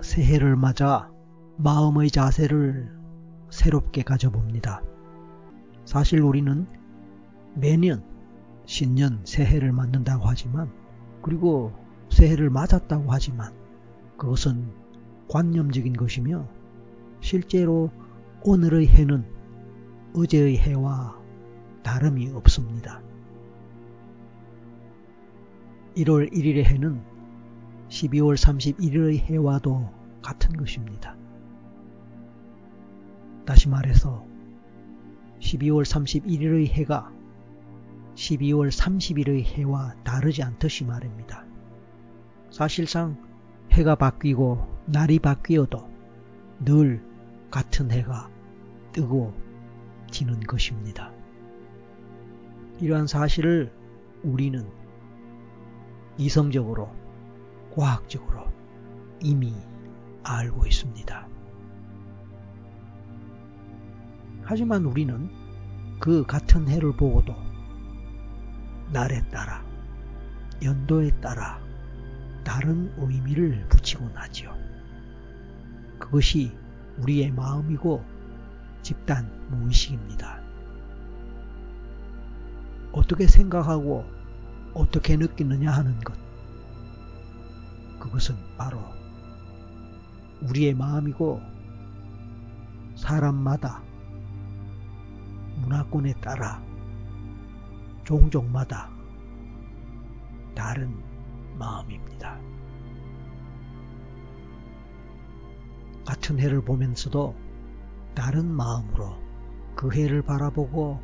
새해를 맞아 마음의 자세를 새롭게 가져봅니다. 사실 우리는 매년 신년 새해를 맞는다고 하지만, 그리고 새해를 맞았다고 하지만 그것은 관념적인 것이며 실제로 오늘의 해는 어제의 해와 다름이 없습니다. 1월 1일의 해는 12월 31일의 해와도 같은 것입니다. 다시 말해서 12월 31일의 해가 12월 30일의 해와 다르지 않듯이 말입니다. 사실상 해가 바뀌고 날이 바뀌어도 늘 같은 해가 뜨고 지는 것입니다. 이러한 사실을 우리는 이성적으로, 과학적으로 이미 알고 있습니다. 하지만 우리는 그 같은 해를 보고도 날에 따라, 연도에 따라 다른 의미를 붙이곤 하지요. 그것이 우리의 마음이고 집단 무의식입니다. 어떻게 생각하고 어떻게 느끼느냐 하는 것, 그것은 바로 우리의 마음이고 사람마다, 문화권에 따라, 종족마다 다른 마음입니다. 같은 해를 보면서도 다른 마음으로 그 해를 바라보고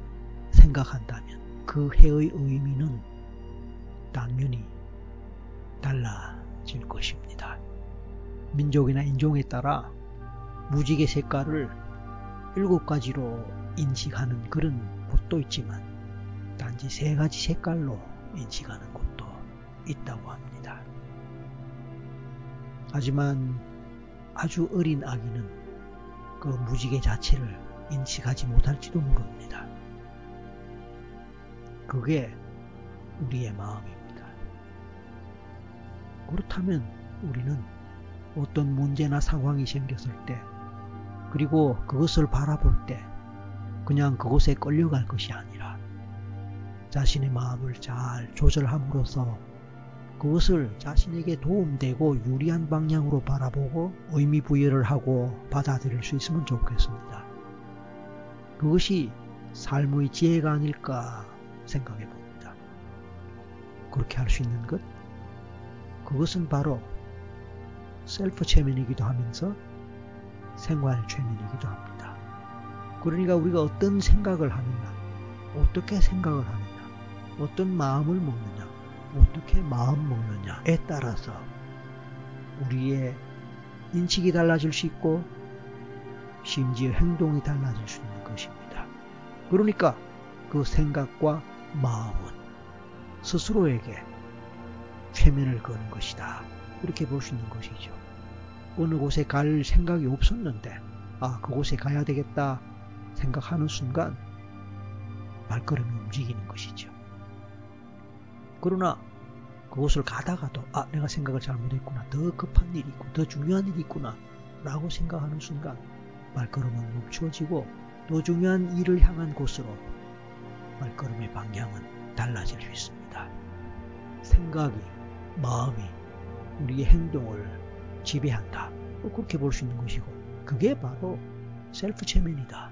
생각한다면 그 해의 의미는 당연히 달라질 것입니다. 민족이나 인종에 따라 무지개 색깔을 7가지로 인식하는 그런 곳도 있지만 단지 3가지 색깔로 인식하는 곳도 있다고 합니다. 하지만 아주 어린 아기는 그 무지개 자체를 인식하지 못할지도 모릅니다. 그게 우리의 마음입니다. 그렇다면 우리는 어떤 문제나 상황이 생겼을 때, 그리고 그것을 바라볼 때 그냥 그곳에 끌려갈 것이 아니라 자신의 마음을 잘 조절함으로써 그것을 자신에게 도움되고 유리한 방향으로 바라보고 의미 부여를 하고 받아들일 수 있으면 좋겠습니다. 그것이 삶의 지혜가 아닐까 생각해 봅니다. 그렇게 할 수 있는 것, 그것은 바로 셀프 최면이기도 하면서 생활 최면이기도 합니다. 그러니까 우리가 어떤 생각을 하느냐, 어떻게 생각을 하느냐, 어떤 마음을 먹느냐, 어떻게 마음 먹느냐에 따라서 우리의 인식이 달라질 수 있고 심지어 행동이 달라질 수 있는 것입니다. 그러니까 그 생각과 마음은 스스로에게 최면을 거는 것이다, 이렇게 볼 수 있는 것이죠. 어느 곳에 갈 생각이 없었는데 그곳에 가야 되겠다 생각하는 순간 발걸음이 움직이는 것이죠. 그러나 그곳을 가다가도 내가 생각을 잘못했구나, 더 급한 일이 있고 더 중요한 일이 있구나 라고 생각하는 순간 발걸음은 멈춰지고 더 중요한 일을 향한 곳으로 발걸음의 방향은 달라질 수 있습니다. 생각이, 마음이 우리의 행동을 지배한다, 그렇게 볼 수 있는 것이고, 그게 바로 셀프 최면이다,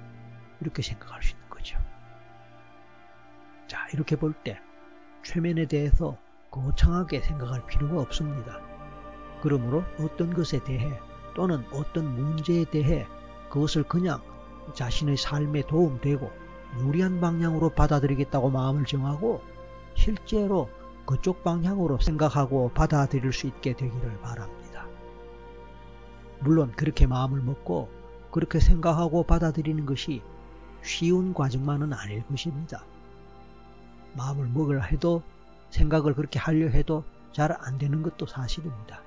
이렇게 생각할 수 있는 거죠. 자, 이렇게 볼 때 최면에 대해서 거창하게 생각할 필요가 없습니다. 그러므로 어떤 것에 대해 또는 어떤 문제에 대해 그것을 그냥 자신의 삶에 도움되고 유리한 방향으로 받아들이겠다고 마음을 정하고 실제로 그쪽 방향으로 생각하고 받아들일 수 있게 되기를 바랍니다. 물론 그렇게 마음을 먹고 그렇게 생각하고 받아들이는 것이 쉬운 과정만은 아닐 것입니다. 마음을 먹으려 해도, 생각을 그렇게 하려 해도 잘 안 되는 것도 사실입니다.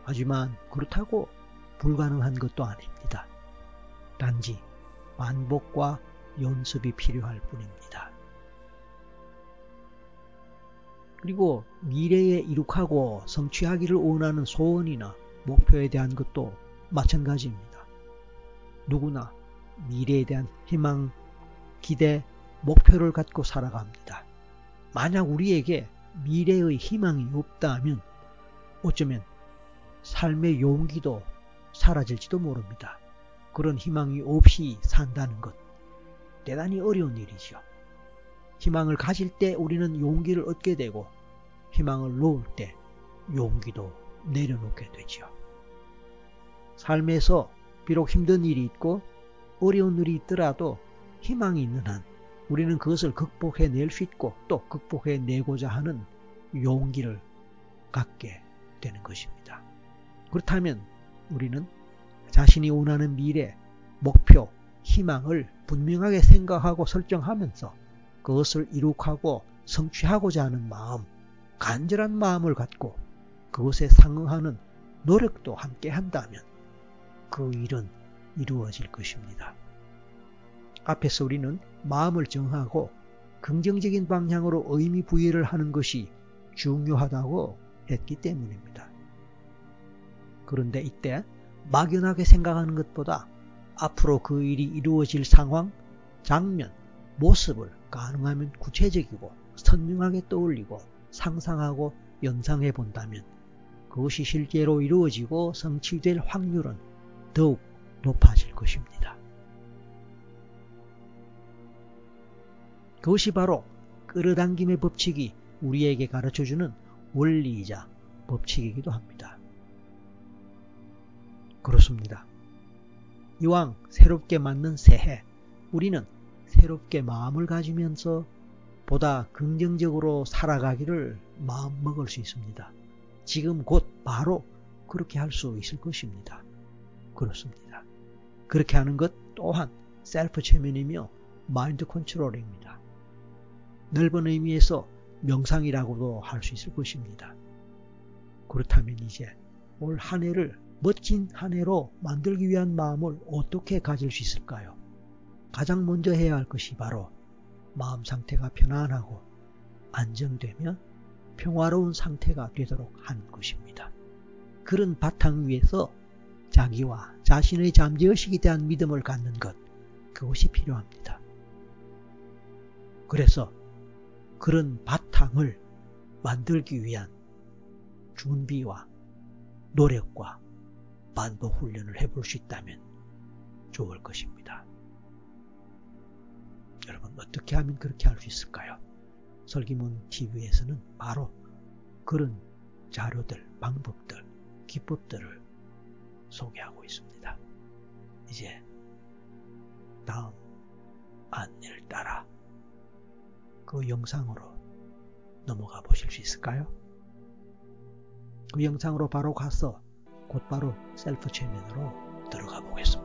하지만 그렇다고 불가능한 것도 아닙니다. 단지 반복과 연습이 필요할 뿐입니다. 그리고 미래에 이룩하고 성취하기를 원하는 소원이나 목표에 대한 것도 마찬가지입니다. 누구나 미래에 대한 희망, 기대, 목표를 갖고 살아갑니다. 만약 우리에게 미래의 희망이 없다면 어쩌면 삶의 용기도 사라질지도 모릅니다. 그런 희망이 없이 산다는 것, 대단히 어려운 일이죠. 희망을 가질 때 우리는 용기를 얻게 되고 희망을 놓을 때 용기도 내려놓게 되죠. 삶에서 비록 힘든 일이 있고 어려운 일이 있더라도 희망이 있는 한 우리는 그것을 극복해낼 수 있고 또 극복해내고자 하는 용기를 갖게 되는 것입니다. 그렇다면 우리는 자신이 원하는 미래, 목표, 희망을 분명하게 생각하고 설정하면서 그것을 이룩하고 성취하고자 하는 마음, 간절한 마음을 갖고 그것에 상응하는 노력도 함께 한다면 그 일은 이루어질 것입니다. 앞에서 우리는 마음을 정하고 긍정적인 방향으로 의미 부여를 하는 것이 중요하다고 했기 때문입니다. 그런데 이때 막연하게 생각하는 것보다 앞으로 그 일이 이루어질 상황, 장면, 모습을 가능하면 구체적이고 선명하게 떠올리고 상상하고 연상해 본다면 그것이 실제로 이루어지고 성취될 확률은 더욱 높아질 것입니다. 그것이 바로 끌어당김의 법칙이 우리에게 가르쳐주는 원리이자 법칙이기도 합니다. 그렇습니다. 이왕 새롭게 맞는 새해, 우리는 새롭게 마음을 가지면서 보다 긍정적으로 살아가기를 마음먹을 수 있습니다. 지금 곧 바로 그렇게 할 수 있을 것입니다. 그렇습니다. 그렇게 하는 것 또한 셀프 최면이며 마인드 컨트롤입니다. 넓은 의미에서 명상이라고도 할 수 있을 것입니다. 그렇다면 이제 올 한 해를 멋진 한 해로 만들기 위한 마음을 어떻게 가질 수 있을까요? 가장 먼저 해야 할 것이 바로 마음 상태가 편안하고 안정되며 평화로운 상태가 되도록 하는 것입니다. 그런 바탕 위에서 자기와 자신의 잠재의식에 대한 믿음을 갖는 것, 그것이 필요합니다. 그래서 그런 바탕을 만들기 위한 준비와 노력과 반복 훈련을 해볼 수 있다면 좋을 것입니다. 여러분, 어떻게 하면 그렇게 할 수 있을까요? 설기문 TV에서는 바로 그런 자료들, 방법들, 기법들을 소개하고 있습니다. 이제 다음 안내를 따라 그 영상으로 넘어가 보실 수 있을까요? 그 영상으로 바로 가서 곧바로 셀프 최면으로 들어가 보겠습니다.